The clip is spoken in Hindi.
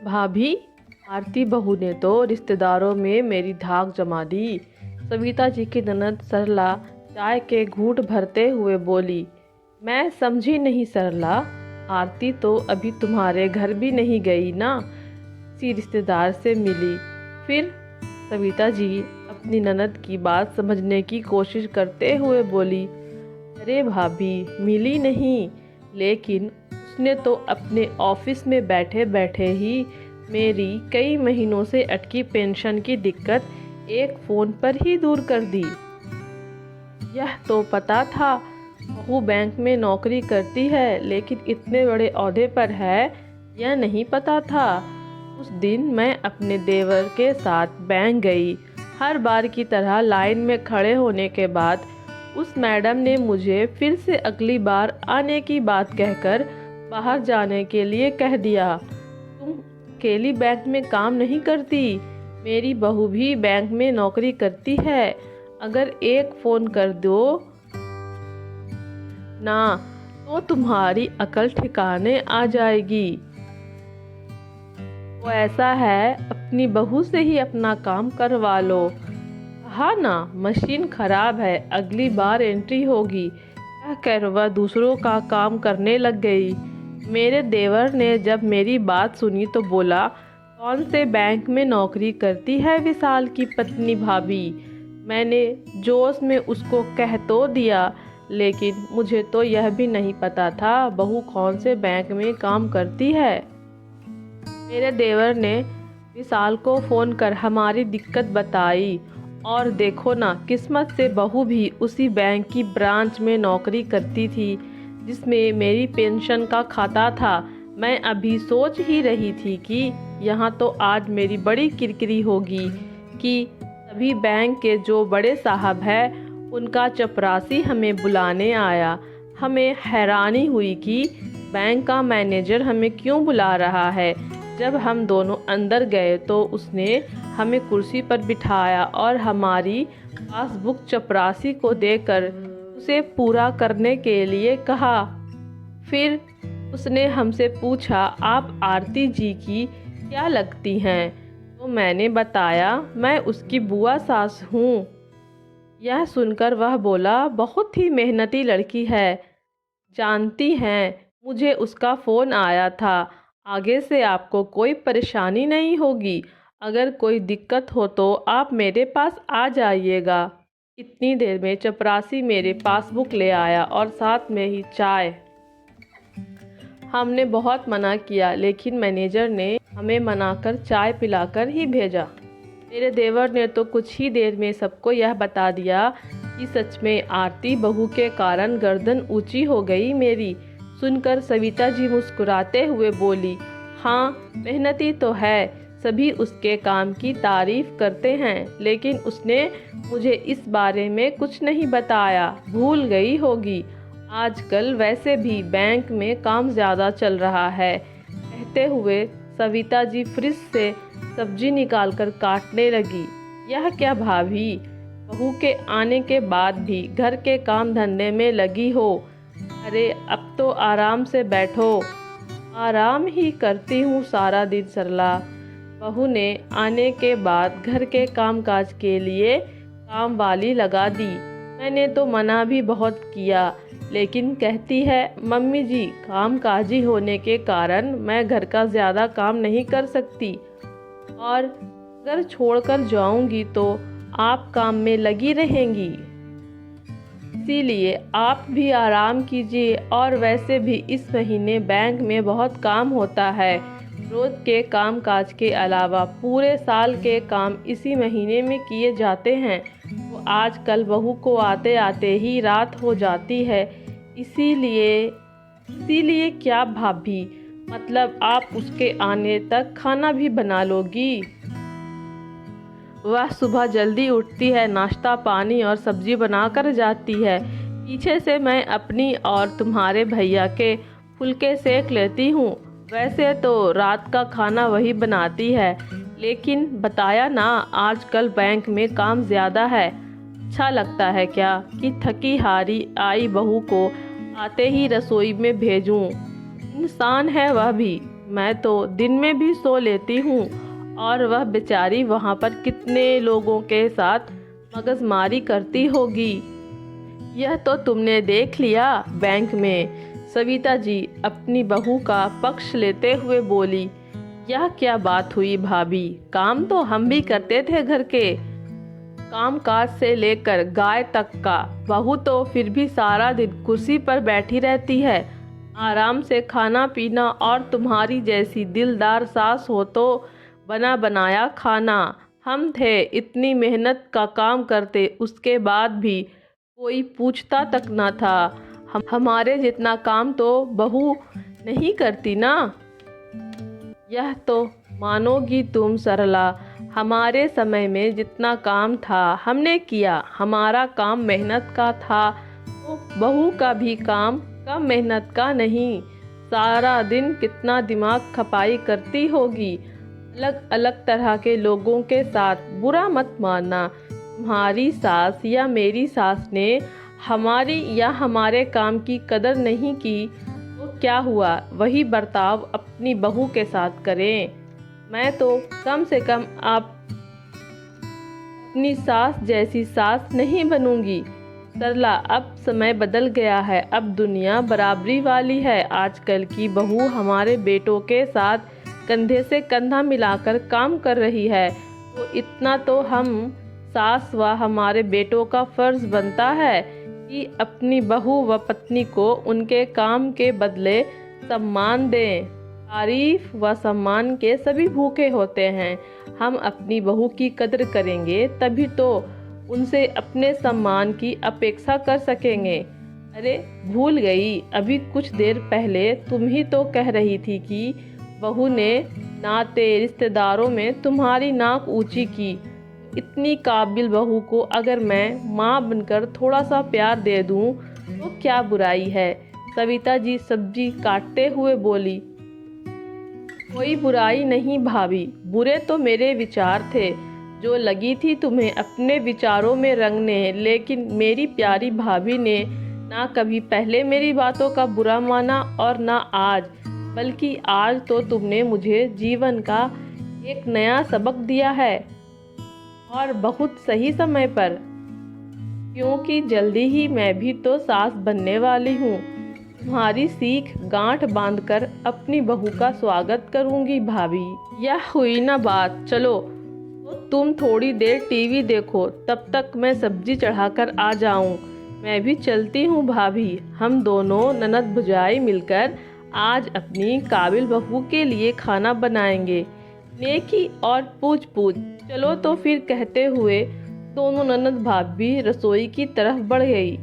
भाभी, आरती बहू ने तो रिश्तेदारों में मेरी धाक जमा दी। सविता जी की ननद सरला चाय के घूंट भरते हुए बोली। मैं समझी नहीं सरला, आरती तो अभी तुम्हारे घर भी नहीं गई ना, किसी रिश्तेदार से मिली। फिर सविता जी अपनी ननद की बात समझने की कोशिश करते हुए बोली। अरे भाभी, मिली नहीं, लेकिन उसने तो अपने ऑफिस में बैठे बैठे ही मेरी कई महीनों से अटकी पेंशन की दिक्कत एक फ़ोन पर ही दूर कर दी। यह तो पता था बहू बैंक में नौकरी करती है, लेकिन इतने बड़े ओहदे पर है यह नहीं पता था। उस दिन मैं अपने देवर के साथ बैंक गई। हर बार की तरह लाइन में खड़े होने के बाद उस मैडम ने मुझे फिर से अगली बार आने की बात कहकर बाहर जाने के लिए कह दिया। तुम अकेली बैंक में काम नहीं करती, मेरी बहू भी बैंक में नौकरी करती है। अगर एक फ़ोन कर दो ना तो तुम्हारी अकल ठिकाने आ जाएगी। वो ऐसा है, अपनी बहू से ही अपना काम करवा लो। हाँ ना, मशीन खराब है, अगली बार एंट्री होगी, कहकर वह दूसरों का काम करने लग गई। मेरे देवर ने जब मेरी बात सुनी तो बोला, कौन से बैंक में नौकरी करती है विशाल की पत्नी भाभी। मैंने जोश में उसको कह तो दिया, लेकिन मुझे तो यह भी नहीं पता था बहू कौन से बैंक में काम करती है। मेरे देवर ने विशाल को फ़ोन कर हमारी दिक्कत बताई, और देखो ना, किस्मत से बहू भी उसी बैंक की ब्रांच में नौकरी करती थी जिसमें मेरी पेंशन का खाता था। मैं अभी सोच ही रही थी कि यहाँ तो आज मेरी बड़ी किरकिरी होगी कि तभी बैंक के जो बड़े साहब हैं उनका चपरासी हमें बुलाने आया। हमें हैरानी हुई कि बैंक का मैनेजर हमें क्यों बुला रहा है। जब हम दोनों अंदर गए तो उसने हमें कुर्सी पर बिठाया और हमारी पासबुक चपरासी को देकर उसे पूरा करने के लिए कहा। फिर उसने हमसे पूछा, आप आरती जी की क्या लगती हैं? तो मैंने बताया, मैं उसकी बुआ सास हूँ। यह सुनकर वह बोला, बहुत ही मेहनती लड़की है। जानती हैं, मुझे उसका फ़ोन आया था। आगे से आपको कोई परेशानी नहीं होगी। अगर कोई दिक्कत हो तो आप मेरे पास आ जाइएगा। इतनी देर में चपरासी मेरे पासबुक ले आया और साथ में ही चाय। हमने बहुत मना किया, लेकिन मैनेजर ने हमें मनाकर चाय पिलाकर ही भेजा। मेरे देवर ने तो कुछ ही देर में सबको यह बता दिया कि सच में आरती बहू के कारण गर्दन ऊंची हो गई मेरी। सुनकर सविता जी मुस्कुराते हुए बोली, हाँ, मेहनती तो है, सभी उसके काम की तारीफ करते हैं, लेकिन उसने मुझे इस बारे में कुछ नहीं बताया, भूल गई होगी। आजकल वैसे भी बैंक में काम ज़्यादा चल रहा है। कहते हुए सविता जी फ्रिज से सब्जी निकालकर काटने लगी। यह क्या भाभी, बहू के आने के बाद भी घर के काम धंधे में लगी हो? अरे अब तो आराम से बैठो। आराम ही करती हूँ सारा दिन सरला। बहू ने आने के बाद घर के कामकाज के लिए काम वाली लगा दी। मैंने तो मना भी बहुत किया, लेकिन कहती है, मम्मी जी, कामकाजी होने के कारण मैं घर का ज़्यादा काम नहीं कर सकती, और अगर छोड़कर जाऊंगी तो आप काम में लगी रहेंगी। इसीलिए आप भी आराम कीजिए, और वैसे भी इस महीने बैंक में बहुत काम होता है। रोज़ के काम काज के अलावा पूरे साल के काम इसी महीने में किए जाते हैं। तो आजकल बहू को आते आते ही रात हो जाती है। इसीलिए क्या भाभी, मतलब आप उसके आने तक खाना भी बना लोगी? वह सुबह जल्दी उठती है, नाश्ता पानी और सब्जी बनाकर जाती है। पीछे से मैं अपनी और तुम्हारे भैया के फुलके सेक लेती हूँ। वैसे तो रात का खाना वही बनाती है, लेकिन बताया ना, आजकल बैंक में काम ज़्यादा है। अच्छा लगता है क्या कि थकी हारी आई बहू को आते ही रसोई में भेजूँ? इंसान है वह भी। मैं तो दिन में भी सो लेती हूँ और वह बेचारी वहाँ पर कितने लोगों के साथ मगजमारी करती होगी। यह तो तुमने देख लिया बैंक में। सविता जी अपनी बहू का पक्ष लेते हुए बोली। यह क्या बात हुई भाभी, काम तो हम भी करते थे घर के, काम काज से लेकर गाय तक का। बहू तो फिर भी सारा दिन कुर्सी पर बैठी रहती है, आराम से खाना पीना, और तुम्हारी जैसी दिलदार सास हो तो बना बनाया खाना। हम थे इतनी मेहनत का काम करते, उसके बाद भी कोई पूछता तक ना था। हमारे जितना काम तो बहू नहीं करती ना। यह तो मानोगी तुम सरला, हमारे समय में जितना काम था हमने किया। हमारा काम मेहनत का था, तो बहू का भी काम कम मेहनत का नहीं। सारा दिन कितना दिमाग खपाई करती होगी अलग अलग तरह के लोगों के साथ। बुरा मत मानना, तुम्हारी सास या मेरी सास ने हमारी या हमारे काम की कदर नहीं की तो क्या हुआ, वही बर्ताव अपनी बहू के साथ करें। मैं तो कम से कम आप अपनी सास जैसी सास नहीं बनूंगी। सरला, अब समय बदल गया है, अब दुनिया बराबरी वाली है। आजकल की बहू हमारे बेटों के साथ कंधे से कंधा मिलाकर काम कर रही है, तो इतना तो हम सास व हमारे बेटों का फर्ज बनता है कि अपनी बहू व पत्नी को उनके काम के बदले सम्मान दें। तारीफ व सम्मान के सभी भूखे होते हैं। हम अपनी बहू की कदर करेंगे तभी तो उनसे अपने सम्मान की अपेक्षा कर सकेंगे। अरे भूल गई, अभी कुछ देर पहले तुम ही तो कह रही थी कि बहू ने नाते रिश्तेदारों में तुम्हारी नाक ऊंची की। इतनी काबिल बहू को अगर मैं माँ बनकर थोड़ा सा प्यार दे दूँ तो क्या बुराई है। सविता जी सब्जी काटते हुए बोली। कोई बुराई नहीं भाभी, बुरे तो मेरे विचार थे जो लगी थी तुम्हें अपने विचारों में रंगने, लेकिन मेरी प्यारी भाभी ने ना कभी पहले मेरी बातों का बुरा माना और ना आज, बल्कि आज तो तुमने मुझे जीवन का एक नया सबक दिया है, और बहुत सही समय पर, क्योंकि जल्दी ही मैं भी तो सास बनने वाली हूँ। तुम्हारी सीख गांठ बांधकर अपनी बहू का स्वागत करूंगी भाभी। यह हुई ना बात, चलो तो तुम थोड़ी देर टीवी देखो, तब तक मैं सब्जी चढ़ाकर आ जाऊं। मैं भी चलती हूँ भाभी, हम दोनों ननद भुजाई मिलकर आज अपनी काबिल बहू के लिए खाना बनाएंगे। नेकी और पूछ पूछ। चलो तो फिर, कहते हुए दोनों ननद भाभी रसोई की तरफ बढ़ गई।